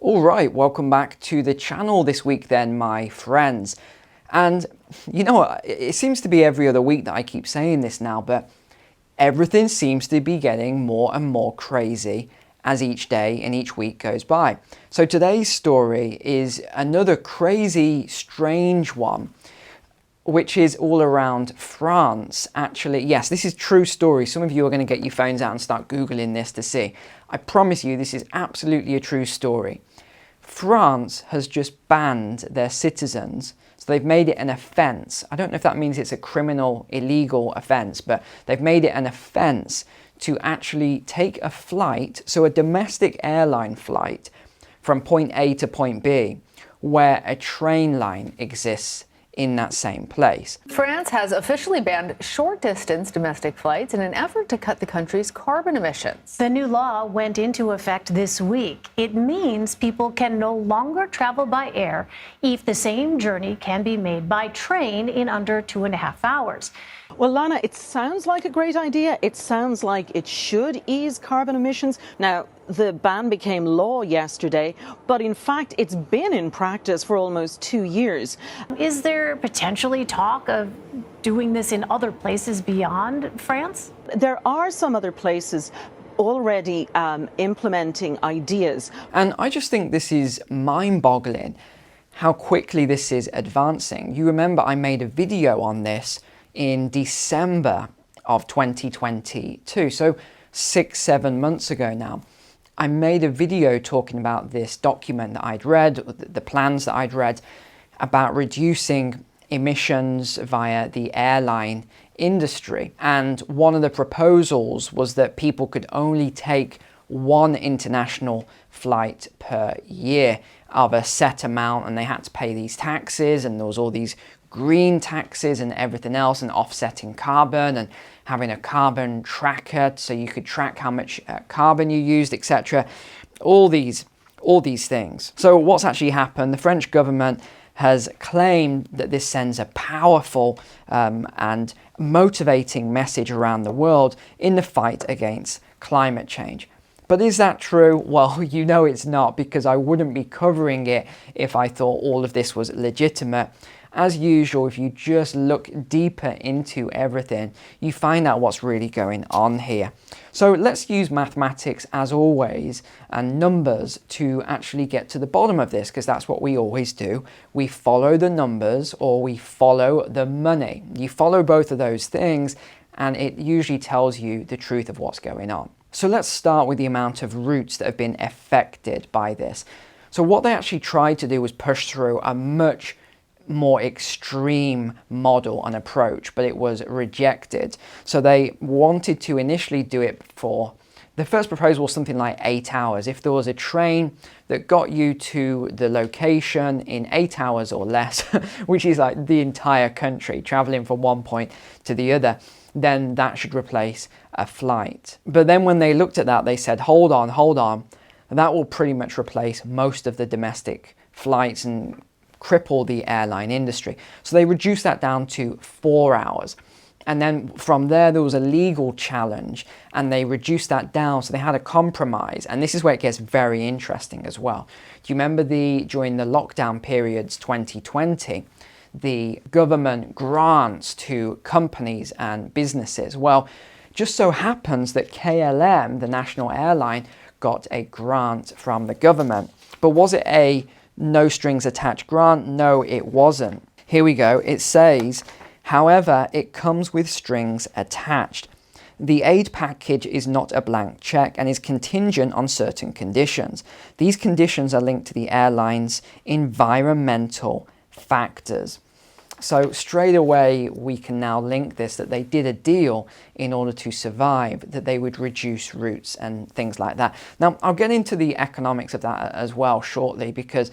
All right, welcome back to the channel this week then, my friends. And you know what, it seems to be every other week that I keep saying this now, but everything seems to be getting more and more crazy as each day and each week goes by. So today's story is another crazy, strange one, which is all around France. Actually, yes, this is true story. Some of you are going to get your phones out and start Googling this to see. I promise you, this is absolutely a true story. France has just banned their citizens, so they've made it an offence. I don't know if that means it's a criminal, illegal offence, but they've made it an offence to actually take a flight, so a domestic airline flight, from point A to point B, where a train line exists in that same place. France has officially banned short-distance domestic flights in an effort to cut the country's carbon emissions. The new law went into effect this week. It means people can no longer travel by air if the same journey can be made by train in under 2.5 hours. Well, Lana, it sounds like a great idea. It sounds like it should ease carbon emissions. Now, the ban became law yesterday, but in fact, it's been in practice for almost 2 years. Is there potentially talk of doing this in other places beyond France? There are some other places already implementing ideas. And I just think this is mind-boggling how quickly this is advancing. You remember I made a video on this in December of 2022, so 6-7 months ago now. I made a video talking about this document that I'd read, the plans that I'd read about reducing emissions via the airline industry. And one of the proposals was that people could only take one international flight per year of a set amount, and they had to pay these taxes, and there was all these green taxes and everything else, and offsetting carbon and having a carbon tracker so you could track how much carbon you used, etc. All these things. So what's actually happened? The French government has claimed that this sends a powerful and motivating message around the world in the fight against climate change. But is that true? Well, you know it's not, because I wouldn't be covering it if I thought all of this was legitimate. As usual, if you just look deeper into everything, you find out what's really going on here. So let's use mathematics as always and numbers to actually get to the bottom of this, because that's what we always do. We follow the numbers or we follow the money. You follow both of those things and it usually tells you the truth of what's going on. So let's start with the amount of routes that have been affected by this. So what they actually tried to do was push through a much more extreme model and approach, but it was rejected. So they wanted to initially do it for, the first proposal was something like 8 hours. If there was a train that got you to the location in 8 hours or less, which is like the entire country traveling from one point to the other, then that should replace a flight. But then when they looked at that, they said, hold on, that will pretty much replace most of the domestic flights and cripple the airline industry. So they reduced that down to 4 hours. And then from there was a legal challenge and they reduced that down. So they had a compromise. And this is where it gets very interesting as well. Do you remember during the lockdown periods 2020, the government grants to companies and businesses? Well, just so happens that KLM, the national airline, got a grant from the government. But was it a no strings attached grant? No, it wasn't. Here we go. It says, however, it comes with strings attached. The aid package is not a blank check and is contingent on certain conditions. These conditions are linked to the airline's environmental factors. So straight away, we can now link this, that they did a deal in order to survive, that they would reduce routes and things like that. Now, I'll get into the economics of that as well shortly, because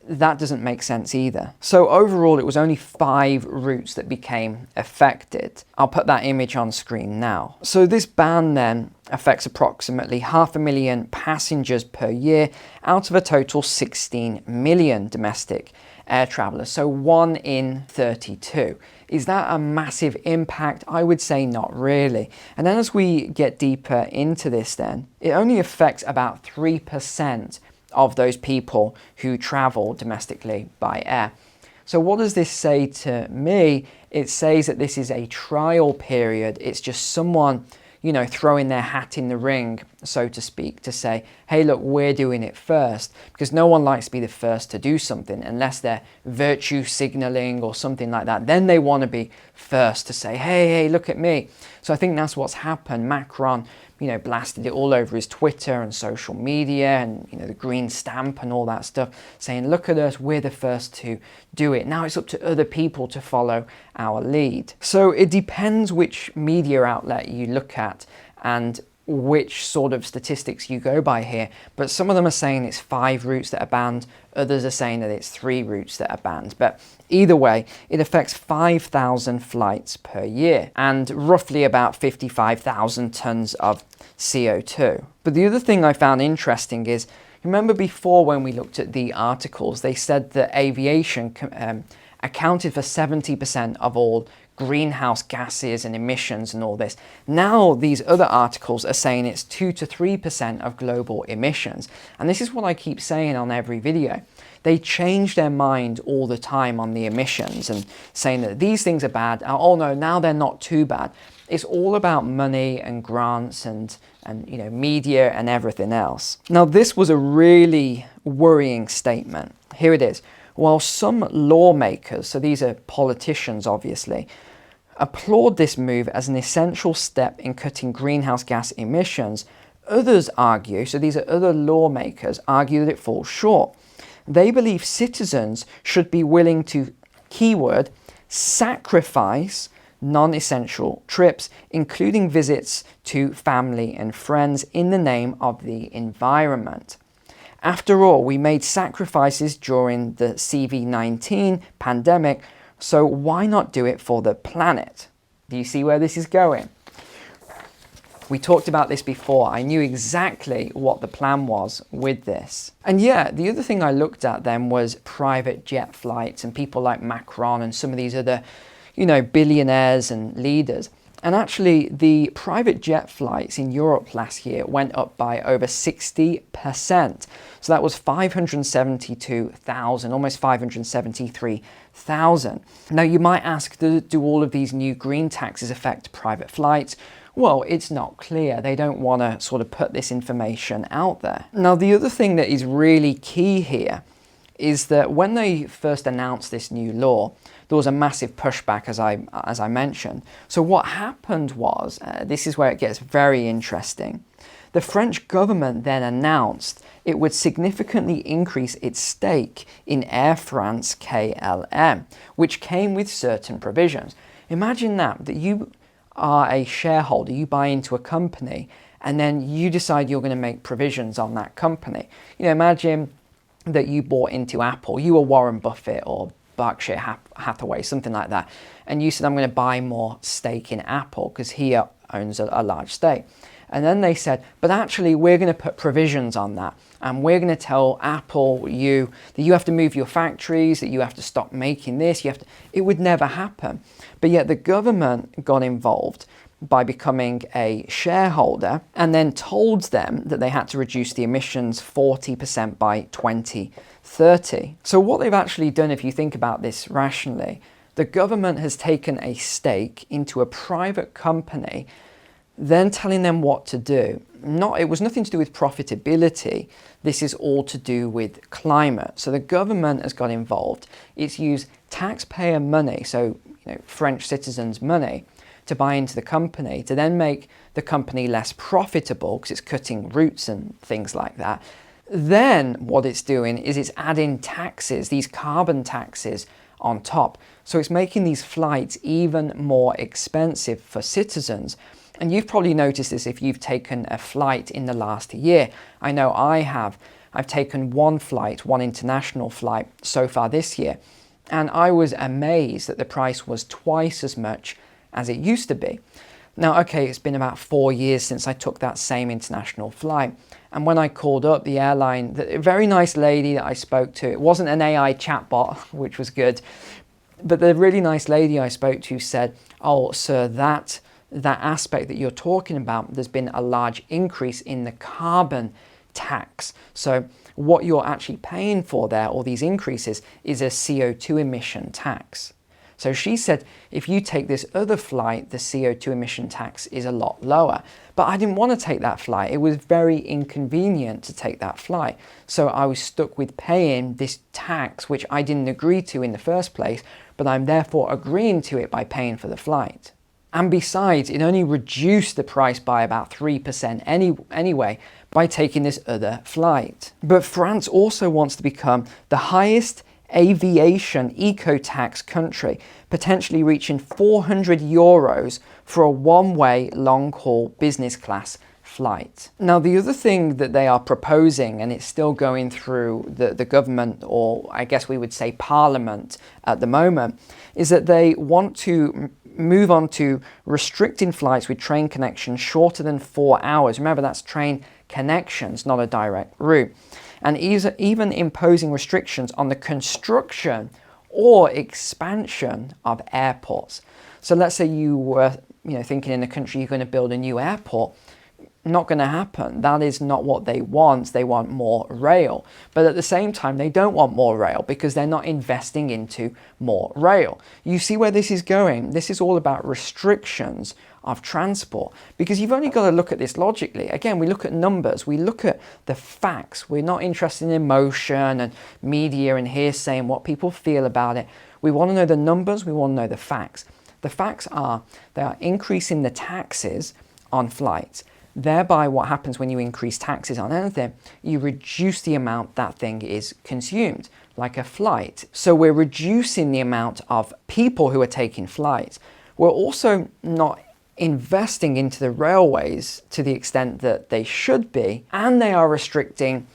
that doesn't make sense either. So overall, it was only 5 routes that became affected. I'll put that image on screen now. So this ban then affects approximately 500,000 passengers per year out of a total 16 million domestic air travelers, so 1 in 32. Is that a massive impact? I would say not really. And then as we get deeper into this then, it only affects about 3% of those people who travel domestically by air. So what does this say to me? It says that this is a trial period. It's just someone, throwing their hat in the ring, so to speak, to say, hey, look, we're doing it first, because no one likes to be the first to do something unless they're virtue signaling or something like that. Then they want to be first to say, hey, look at me. So I think that's what's happened. Macron, blasted it all over his Twitter and social media and, the green stamp and all that stuff, saying, look at us, we're the first to do it. Now it's up to other people to follow our lead. So it depends which media outlet you look at and which sort of statistics you go by here. But some of them are saying it's 5 routes that are banned. Others are saying that it's 3 routes that are banned. But either way, it affects 5,000 flights per year and roughly about 55,000 tons of CO2. But the other thing I found interesting is, remember before when we looked at the articles, they said that aviation accounted for 70% of all greenhouse gases and emissions and all this. Now these other articles are saying it's 2 to 3% of global emissions. And this is what I keep saying on every video. They change their mind all the time on the emissions and saying that these things are bad. Oh no, now they're not too bad. It's all about money and grants and media and everything else. Now this was a really worrying statement. Here it is. While some lawmakers, so these are politicians obviously, applaud this move as an essential step in cutting greenhouse gas emissions, others argue, so these are other lawmakers, argue that it falls short. They believe citizens should be willing to, keyword, sacrifice non-essential trips, including visits to family and friends, in the name of the environment. After all, we made sacrifices during the CV-19 pandemic, so why not do it for the planet? Do you see where this is going? We talked about this before. I knew exactly what the plan was with this. And yeah, the other thing I looked at then was private jet flights and people like Macron and some of these other, billionaires and leaders. And actually, the private jet flights in Europe last year went up by over 60%. So that was 572,000, almost 573,000. Now you might ask, do all of these new green taxes affect private flights? Well, it's not clear. They don't want to sort of put this information out there. Now, the other thing that is really key here is that when they first announced this new law, there was a massive pushback, as I mentioned. So what happened was, this is where it gets very interesting. The French government then announced it would significantly increase its stake in Air France KLM, which came with certain provisions. Imagine that you are a shareholder, you buy into a company, and then you decide you're going to make provisions on that company. Imagine that you bought into Apple, you were Warren Buffett or Berkshire Hathaway, something like that, and you said, I'm going to buy more stake in Apple because he owns a large stake. And then they said, but actually we're going to put provisions on that, and we're going to tell Apple that you have to move your factories, that you have to stop making this, it would never happen. But yet the government got involved by becoming a shareholder and then told them that they had to reduce the emissions 40% by 2030. So what they've actually done, if you think about this rationally, the government has taken a stake into a private company, then telling them what to do. It was nothing to do with profitability. This is all to do with climate. So the government has got involved. It's used taxpayer money, so French citizens' money, to buy into the company, to then make the company less profitable because it's cutting routes and things like that. Then what it's doing is it's adding taxes, these carbon taxes on top. So it's making these flights even more expensive for citizens. And you've probably noticed this if you've taken a flight in the last year. I know I have. I've taken one international flight so far this year. And I was amazed that the price was twice as much as it used to be. Now, okay, it's been about 4 years since I took that same international flight. And when I called up the airline, a very nice lady that I spoke to, it wasn't an AI chatbot, which was good, but the really nice lady I spoke to said, oh, sir, that aspect that you're talking about, there's been a large increase in the carbon tax. So what you're actually paying for there, or these increases, is a CO2 emission tax. So she said, if you take this other flight, the CO2 emission tax is a lot lower. But I didn't want to take that flight. It was very inconvenient to take that flight. So I was stuck with paying this tax, which I didn't agree to in the first place, but I'm therefore agreeing to it by paying for the flight. And besides, it only reduced the price by about 3% anyway by taking this other flight. But France also wants to become the highest aviation eco-tax country, potentially reaching €400 for a one-way long-haul business class flight. Now, the other thing that they are proposing, and it's still going through the government, or I guess we would say parliament at the moment, is that they want to move on to restricting flights with train connections shorter than 4 hours. Remember, that's train connections, not a direct route. And even imposing restrictions on the construction or expansion of airports. So let's say you were thinking in the country you're going to build a new airport. Not going to happen. That is not what they want. They want more rail. But at the same time, they don't want more rail because they're not investing into more rail. You see where this is going? This is all about restrictions of transport, because you've only got to look at this logically. Again, we look at numbers, we look at the facts. We're not interested in emotion and media and hearsay and what people feel about it. We want to know the numbers, we want to know the facts. The facts are they are increasing the taxes on flights. Thereby, what happens when you increase taxes on anything, you reduce the amount that thing is consumed, like a flight. So we're reducing the amount of people who are taking flights. We're also not investing into the railways to the extent that they should be, and they are restricting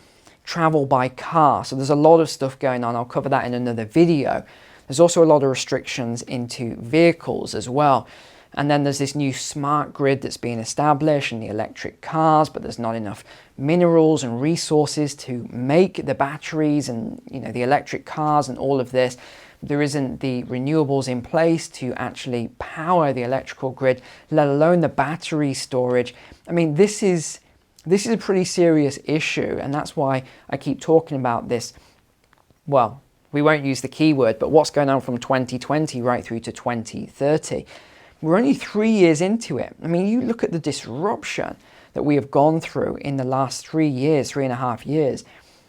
travel by car. So there's a lot of stuff going on. I'll cover that in another video. There's also a lot of restrictions into vehicles as well. And then there's this new smart grid that's being established and the electric cars, but there's not enough minerals and resources to make the batteries and the electric cars and all of this. There isn't the renewables in place to actually power the electrical grid, let alone the battery storage. I mean, this is a pretty serious issue, and that's why I keep talking about this. Well, we won't use the keyword, but what's going on from 2020 right through to 2030. We're only 3 years into it. I mean, you look at the disruption that we have gone through in the last 3 years, 3.5 years.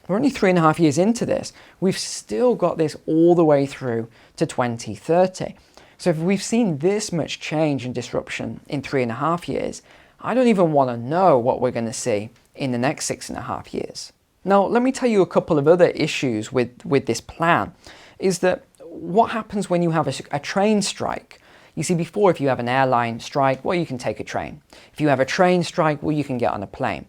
We're only 3.5 years into this. We've still got this all the way through to 2030. So if we've seen this much change and disruption in 3.5 years, I don't even want to know what we're going to see in the next 6.5 years. Now, let me tell you a couple of other issues with this plan, is that what happens when you have a train strike? You see, before, if you have an airline strike, well, you can take a train. If you have a train strike, well, you can get on a plane.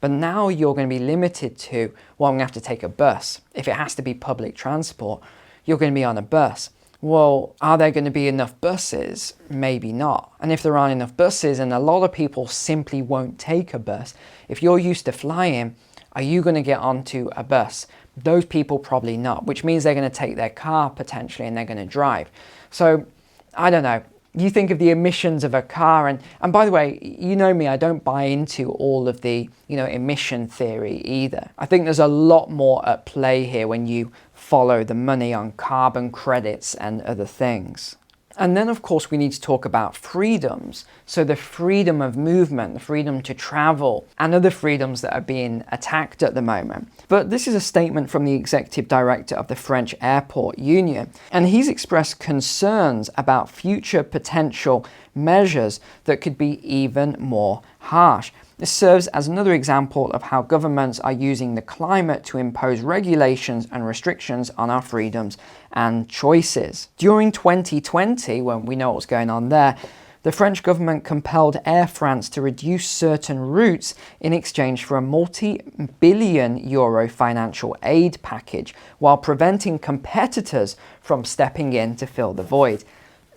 But now you're going to be limited to, well, I'm going to have to take a bus. If it has to be public transport, you're going to be on a bus. Well, are there going to be enough buses? Maybe not. And if there aren't enough buses, and a lot of people simply won't take a bus, if you're used to flying, are you going to get onto a bus? Those people probably not, which means they're going to take their car potentially and they're going to drive. So, I don't know. You think of the emissions of a car, and by the way, you know me, I don't buy into all of the emission theory either. I think there's a lot more at play here when you follow the money on carbon credits and other things. And then, of course, we need to talk about freedoms. So the freedom of movement, the freedom to travel, and other freedoms that are being attacked at the moment. But this is a statement from the executive director of the French Airport Union, and he's expressed concerns about future potential measures that could be even more harsh. This serves as another example of how governments are using the climate to impose regulations and restrictions on our freedoms and choices. During 2020, when we know what was going on there, the French government compelled Air France to reduce certain routes in exchange for a multi-billion euro financial aid package, while preventing competitors from stepping in to fill the void.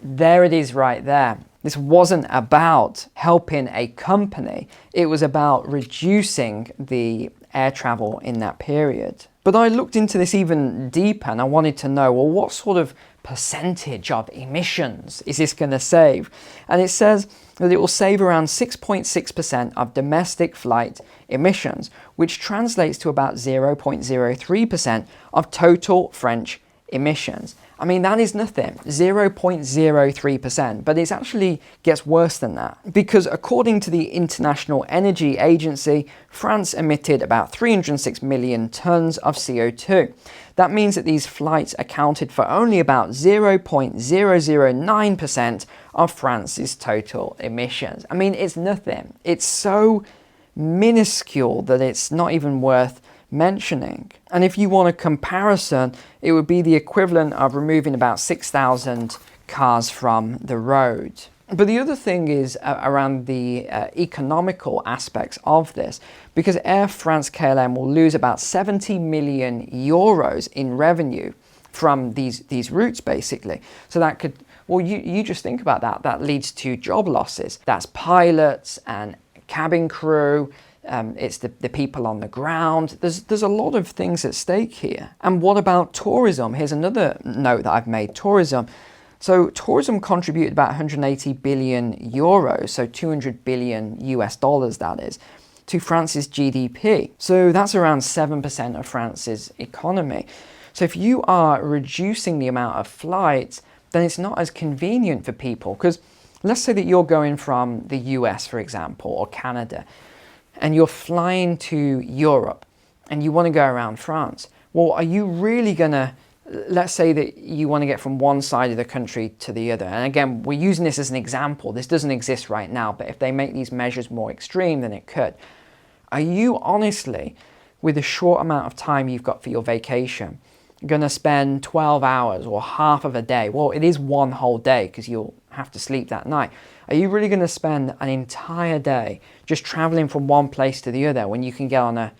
There it is right there. This wasn't about helping a company, it was about reducing the air travel in that period. But I looked into this even deeper and I wanted to know, well, what sort of percentage of emissions is this going to save? And it says that it will save around 6.6% of domestic flight emissions, which translates to about 0.03% of total French emissions. I mean, that is nothing, 0.03%, but it actually gets worse than that, because according to the International Energy Agency, France emitted about 306 million tons of CO2. That means that these flights accounted for only about 0.009% of France's total emissions. I mean, it's nothing. It's so minuscule that it's not even worth mentioning. And if you want a comparison, it would be the equivalent of removing about 6,000 cars from the road. But the other thing is around the economical aspects of this, because Air France-KLM will lose about 70 million euros in revenue from these routes, basically. So that could, well, you just think about that. That leads to job losses. That's pilots and cabin crew. It's the people on the ground. There's a lot of things at stake here. And what about tourism? Here's another note that I've made, tourism. So tourism contributed about 180 billion euros, so 200 billion US dollars that is, to France's GDP. So that's around 7% of France's economy. So if you are reducing the amount of flights, then it's not as convenient for people, because let's say that you're going from the US, for example, or Canada, and you're flying to Europe and you want to go around France. Well, are you really going to, let's say that you want to get from one side of the country to the other. And again, we're using this as an example. This doesn't exist right now, but if they make these measures more extreme, then it could. Are you honestly, with the short amount of time you've got for your vacation, going to spend 12 hours or half of a day? Well, it is one whole day because you'll have to sleep that night. Are you really going to spend an entire day just traveling from one place to the other when you can get on a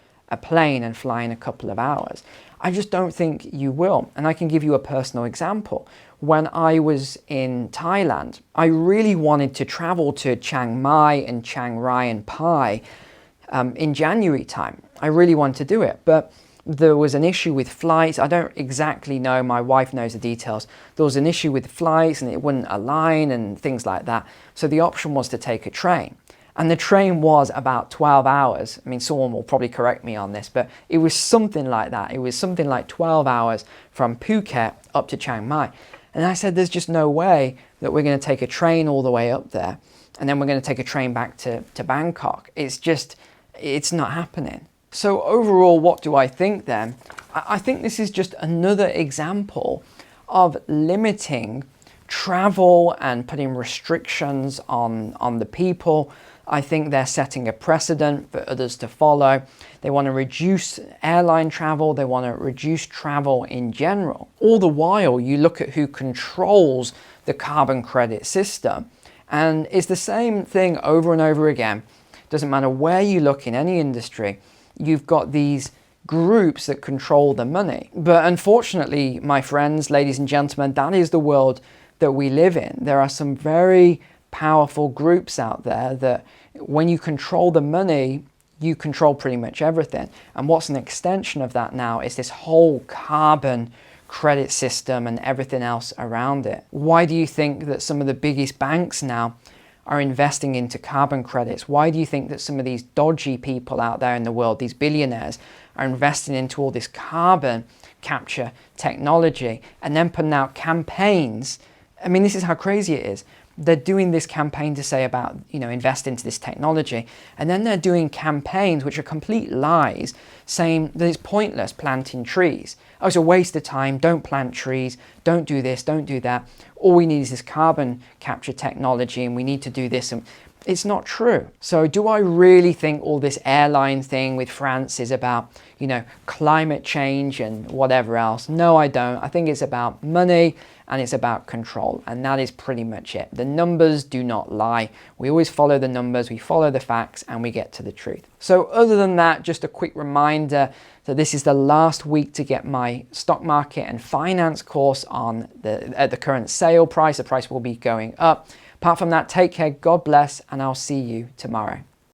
plane and fly in a couple of hours? I just don't think you will. And I can give you a personal example. When I was in Thailand, I really wanted to travel to Chiang Mai and Chiang Rai and Pai in January time. I really wanted to do it, but there was an issue with flights. I don't exactly know, my wife knows the details. There was an issue with flights and it wouldn't align and things like that. So the option was to take a train. And the train was about 12 hours. I mean, someone will probably correct me on this, but it was something like that. It was something like 12 hours from Phuket up to Chiang Mai. And I said, there's just no way that we're going to take a train all the way up there and then we're going to take a train back to Bangkok. It's not happening. So overall, what do I think then? I think this is just another example of limiting travel and putting restrictions on the people. I think they're setting a precedent for others to follow. They want to reduce airline travel. They want to reduce travel in general. All the while, you look at who controls the carbon credit system. And it's the same thing over and over again. Doesn't matter where you look in any industry, you've got these groups that control the money. But unfortunately, my friends, ladies and gentlemen, that is the world that we live in. There are some very powerful groups out there that when you control the money, you control pretty much everything. And what's an extension of that now is this whole carbon credit system and everything else around it. Why do you think that some of the biggest banks now are investing into carbon credits? Why do you think that some of these dodgy people out there in the world, these billionaires, are investing into all this carbon capture technology and then putting out campaigns? I mean, this is how crazy it is. They're doing this campaign to say about, invest into this technology. And then they're doing campaigns which are complete lies, saying that it's pointless planting trees. Oh, it's a waste of time. Don't plant trees. Don't do this. Don't do that. All we need is this carbon capture technology and we need to do this. And it's not true. So do I really think all this airline thing with France is about, climate change and whatever else? No, I don't. I think it's about money and it's about control. And that is pretty much it. The numbers do not lie. We always follow the numbers, we follow the facts, and we get to the truth. So other than that, just a quick reminder that this is the last week to get my stock market and finance course on at the current sale price. The price will be going up. Apart from that, take care, God bless, and I'll see you tomorrow.